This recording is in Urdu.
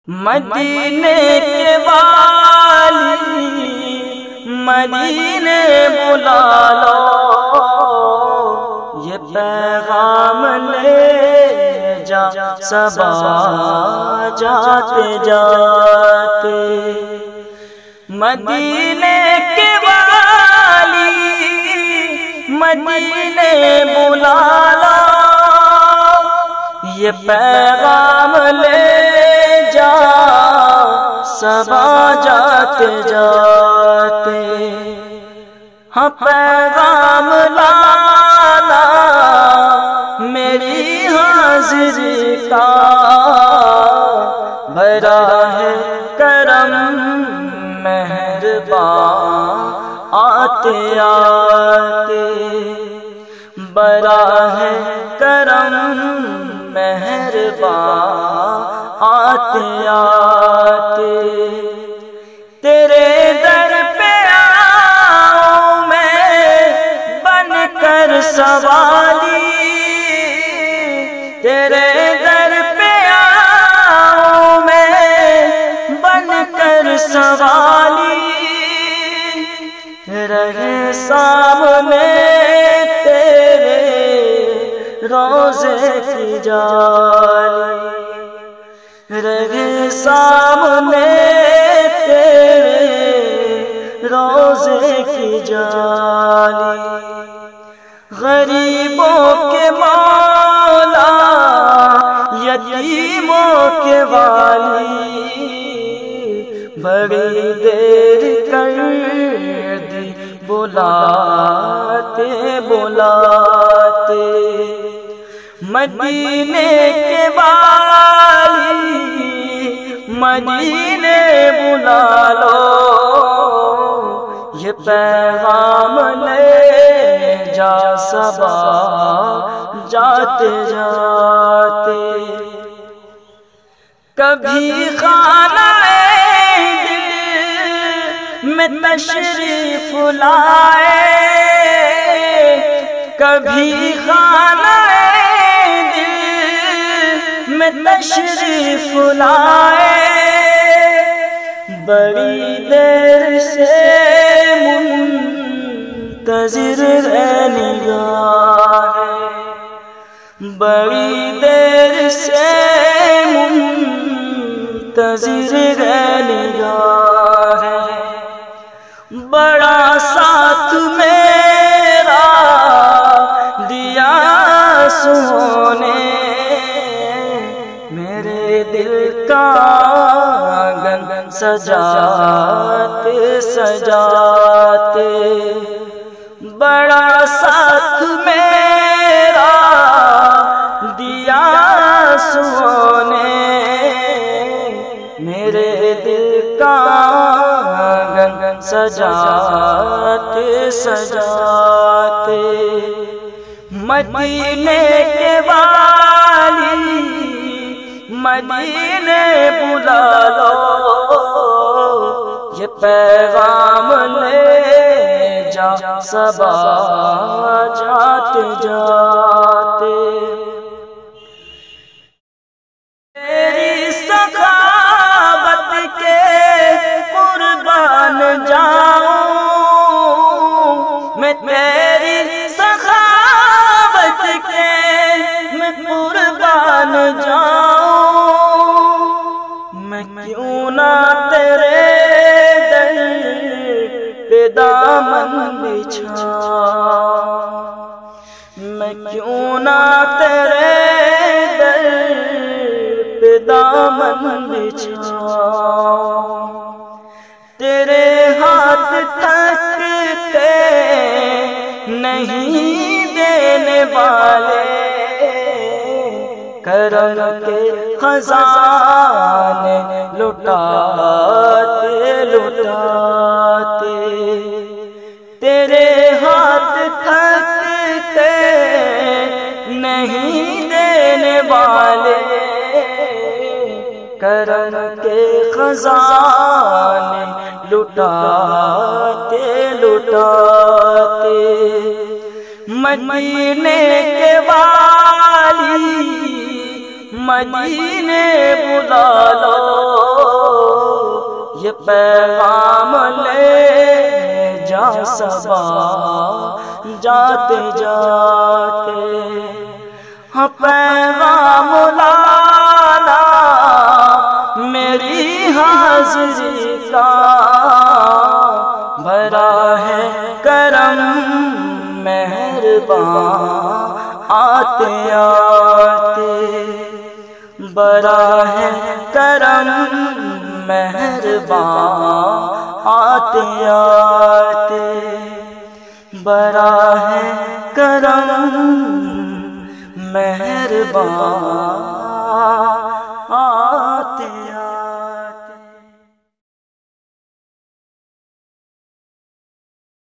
مدینے کے والی مدینے بلا لو، یہ پیغام لے جا صبا جاتے جاتے۔ مدینے کے والی مدینے بلا لو، یہ پیغام لے جا صبا جاتے جاتے۔ ہاں پیغام لانا میری حاضری کا، بھرا ہے کرم مہربان آتے آتے، بڑا ہے کرم مہربان آتے آتے۔ تیرے در پہ آؤں میں بن کر سوالی، تیرے در پہ آؤں میں بن کر سوالی، رہے سامنے تیرے روزے کی جالی، رہے سامنے تیرے روزے کی جالی۔ غریبوں کے مولا یتیموں کے والی، بڑی دیر کر دی بلاتے بلاتے۔ مدینے کے والی مدینے بلا لو، یہ پیغام لے جا صبا جاتے جاتے۔ کبھی خانہ دل میں تشریف لائے، کبھی خانہ میں تشریف لائے، بڑی دیر سے منتظر ہے نگاہ، بڑی دیر سے منتظر ہے نگاہ۔ بڑا ساتھ میرا دیا سونے، میرے دل کا آنگن سجاتے سجاتے۔ بڑا ساتھ میرا دیا سونے، میرے دل کا آنگن سجاتے سجاتے۔ مدینے کے والی مدینے بلا لو، یہ پیغام لے جا صبا جاتے جاتے۔ تیری سخاوت کے قربان جاؤں میں، تیری سخاوت کے میں قربان جاؤں، کیوں نہ تیرے در پہ دامن بچھاؤں، میں کیوں نہ تیرے در پہ دامن بچھاؤں۔ تیرے ہاتھ تھکتے نہیں دینے والے، کرم کے خزانے لٹاتے لٹاتے۔ تیرے ہاتھ تھکتے نہیں دینے والے، کرم کے خزانے لٹاتے لٹاتے۔ مدینے کے والی مدینے بلا لو، یہ پیغام لے جا صبا جاتے جاتے، ہاں پیغام لانا میری حاضری کا، بھرا ہے کرم مہربان آتے آتے، بڑا ہے کرم مہربان آتے آتے، بڑا ہے کرم مہربان